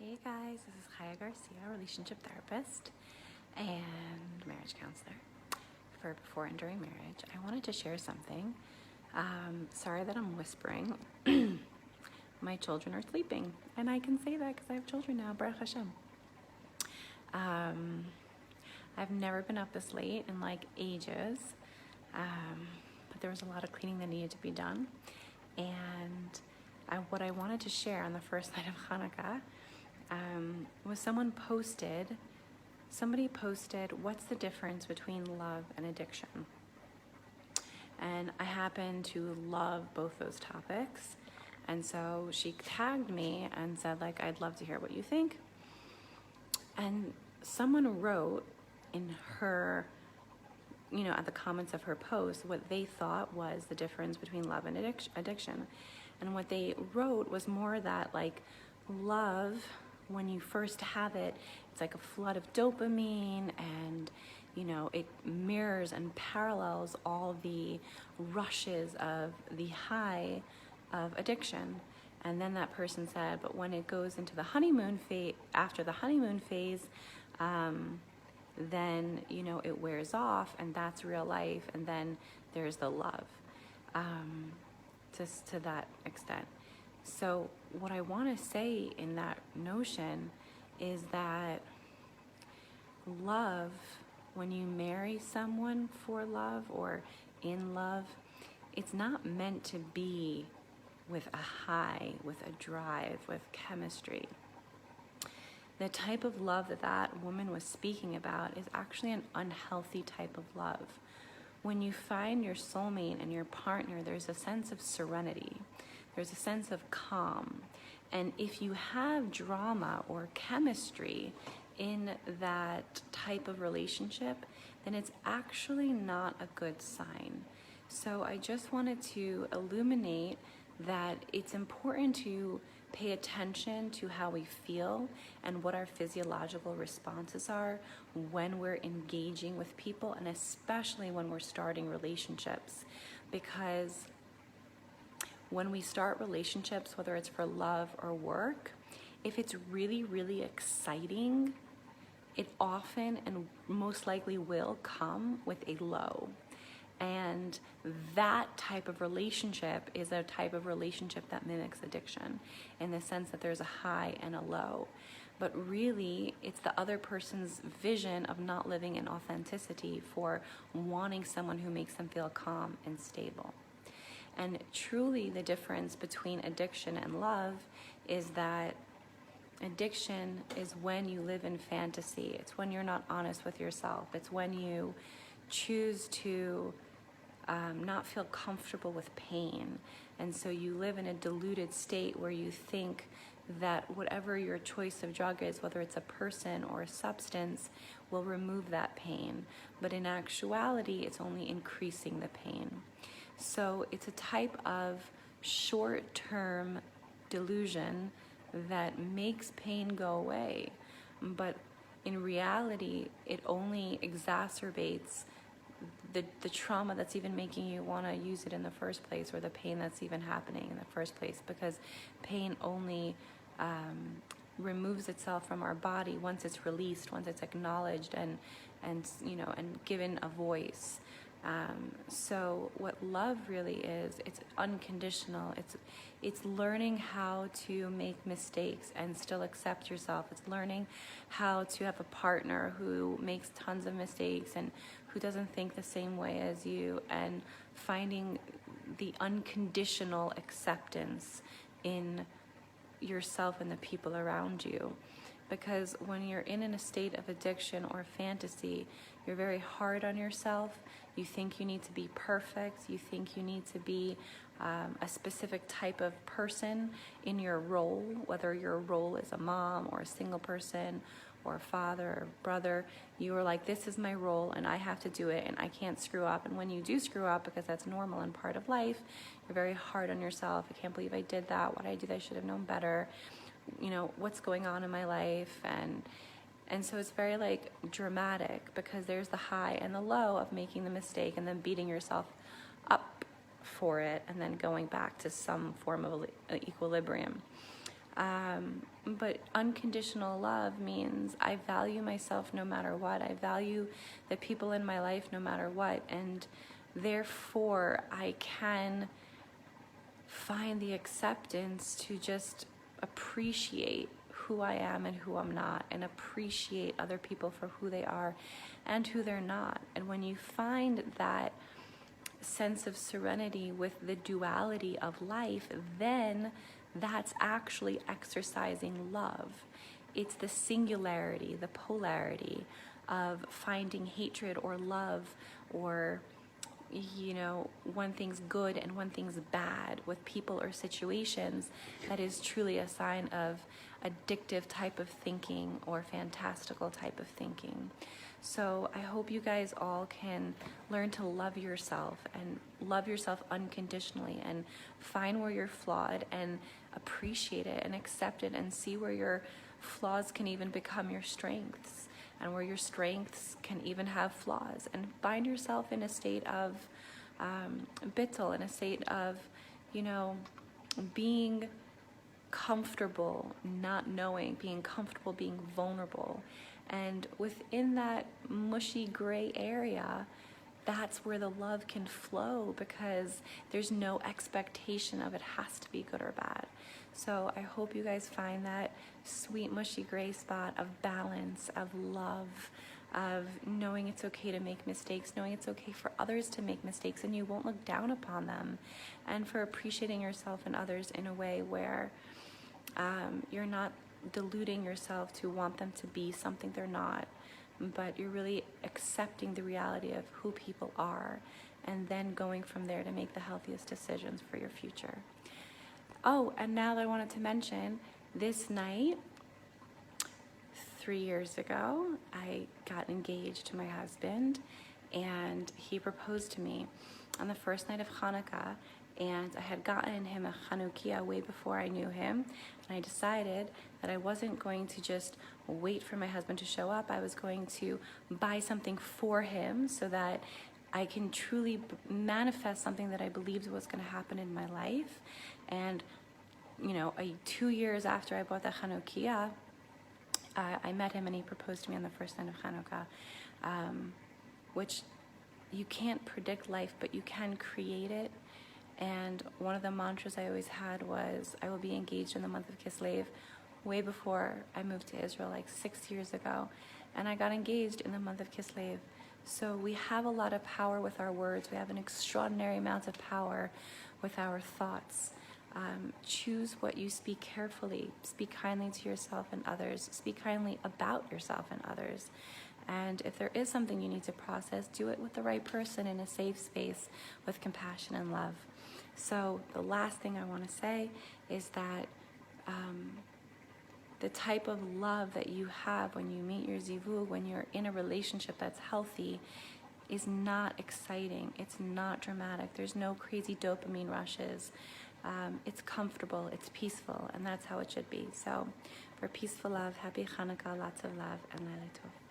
Hey guys, this is Kaya Garcia, relationship therapist and marriage counselor for before and during marriage. I wanted to share something. Sorry that I'm whispering. My children are sleeping, and I can say that because I have children now, Baruch Hashem. I've never been up this late in like ages, but there was a lot of cleaning that needed to be done. And what I wanted to share on the first night of Hanukkah was somebody posted, what's the difference between love and addiction? And I happen to love both those topics. And so she tagged me and said, like, I'd love to hear what you think. And someone wrote in her, at the comments of her post, what they thought was the difference between love and addiction. And what they wrote was more that, like, love, when you first have it, it's like a flood of dopamine, and it mirrors and parallels all the rushes of the high of addiction. And then that person said, but when it goes into the honeymoon phase, after the honeymoon phase, then it wears off, and that's real life, and then there's the love, just to that extent. So what I want to say in that notion is that love, when you marry someone for love or in love, it's not meant to be with a high, with a drive, with chemistry. The type of love that woman was speaking about is actually an unhealthy type of love. When you find your soulmate and your partner, there's a sense of serenity. There's a sense of calm. And if you have drama or chemistry in that type of relationship, then it's actually not a good sign. So I just wanted to illuminate that it's important to pay attention to how we feel and what our physiological responses are when we're engaging with people, and especially when we're starting relationships. Because when we start relationships, whether it's for love or work, if it's really, really exciting, it often and most likely will come with a low. And that type of relationship is a type of relationship that mimics addiction, in the sense that there's a high and a low. But really, it's the other person's vision of not living in authenticity for wanting someone who makes them feel calm and stable. And truly, the difference between addiction and love is that addiction is when you live in fantasy. It's when you're not honest with yourself. It's when you choose to not feel comfortable with pain. And so you live in a deluded state where you think that whatever your choice of drug is, whether it's a person or a substance, will remove that pain. But in actuality, it's only increasing the pain. So it's a type of short-term delusion that makes pain go away. But in reality, it only exacerbates the trauma that's even making you want to use it in the first place, or the pain that's even happening in the first place, because pain only removes itself from our body once it's released, once it's acknowledged and given a voice. So what love really is, it's unconditional. It's learning how to make mistakes and still accept yourself. It's learning how to have a partner who makes tons of mistakes and who doesn't think the same way as you, and finding the unconditional acceptance in yourself and the people around you. Because when you're in a state of addiction or fantasy, you're very hard on yourself. You think you need to be perfect. You think you need to be a specific type of person in your role, whether your role is a mom or a single person or a father or brother. You are like, this is my role and I have to do it and I can't screw up. And when you do screw up, because that's normal and part of life, you're very hard on yourself. I can't believe I did that. What did I do? I should have known better. What's going on in my life? And so it's very like dramatic, because there's the high and the low of making the mistake and then beating yourself up for it and then going back to some form of equilibrium. But unconditional love means I value myself no matter what. I value the people in my life no matter what. And therefore, I can find the acceptance to just appreciate who I am and who I'm not, and appreciate other people for who they are and who they're not. And when you find that sense of serenity with the duality of life, then that's actually exercising love. It's the singularity, the polarity of finding hatred or love, or one thing's good and one thing's bad with people or situations. That is truly a sign of addictive type of thinking or fantastical type of thinking. So I hope you guys all can learn to love yourself and love yourself unconditionally, and find where you're flawed and appreciate it and accept it, and see where your flaws can even become your strengths, and where your strengths can even have flaws, and find yourself in a state of bittul, in a state of, being comfortable, not knowing, being comfortable, being vulnerable. And within that mushy gray area, that's where the love can flow, because there's no expectation of it has to be good or bad. So I hope you guys find that sweet mushy gray spot of balance, of love, of knowing it's okay to make mistakes, knowing it's okay for others to make mistakes and you won't look down upon them, and for appreciating yourself and others in a way where you're not deluding yourself to want them to be something they're not, but you're really accepting the reality of who people are, and then going from there to make the healthiest decisions for your future. Oh, and now I wanted to mention, this night, 3 years ago, I got engaged to my husband, and he proposed to me on the first night of Hanukkah. And I had gotten him a Chanukiah way before I knew him, and I decided that I wasn't going to just wait for my husband to show up. I was going to buy something for him so that I can truly manifest something that I believed was going to happen in my life. And 2 years after I bought the Chanukiah, I met him and he proposed to me on the first night of Hanukkah, which you can't predict life, but you can create it. And one of the mantras I always had was, I will be engaged in the month of Kislev, way before I moved to Israel, like 6 years ago. And I got engaged in the month of Kislev. So we have a lot of power with our words. We have an extraordinary amount of power with our thoughts. Choose what you speak carefully. Speak kindly to yourself and others. Speak kindly about yourself and others. And if there is something you need to process, do it with the right person in a safe space with compassion and love. So the last thing I want to say is that the type of love that you have when you meet your zivug, when you're in a relationship that's healthy, is not exciting. It's not dramatic. There's no crazy dopamine rushes. It's comfortable, it's peaceful, and that's how it should be. So for peaceful love, happy Hanukkah, lots of love, and Laila Tov.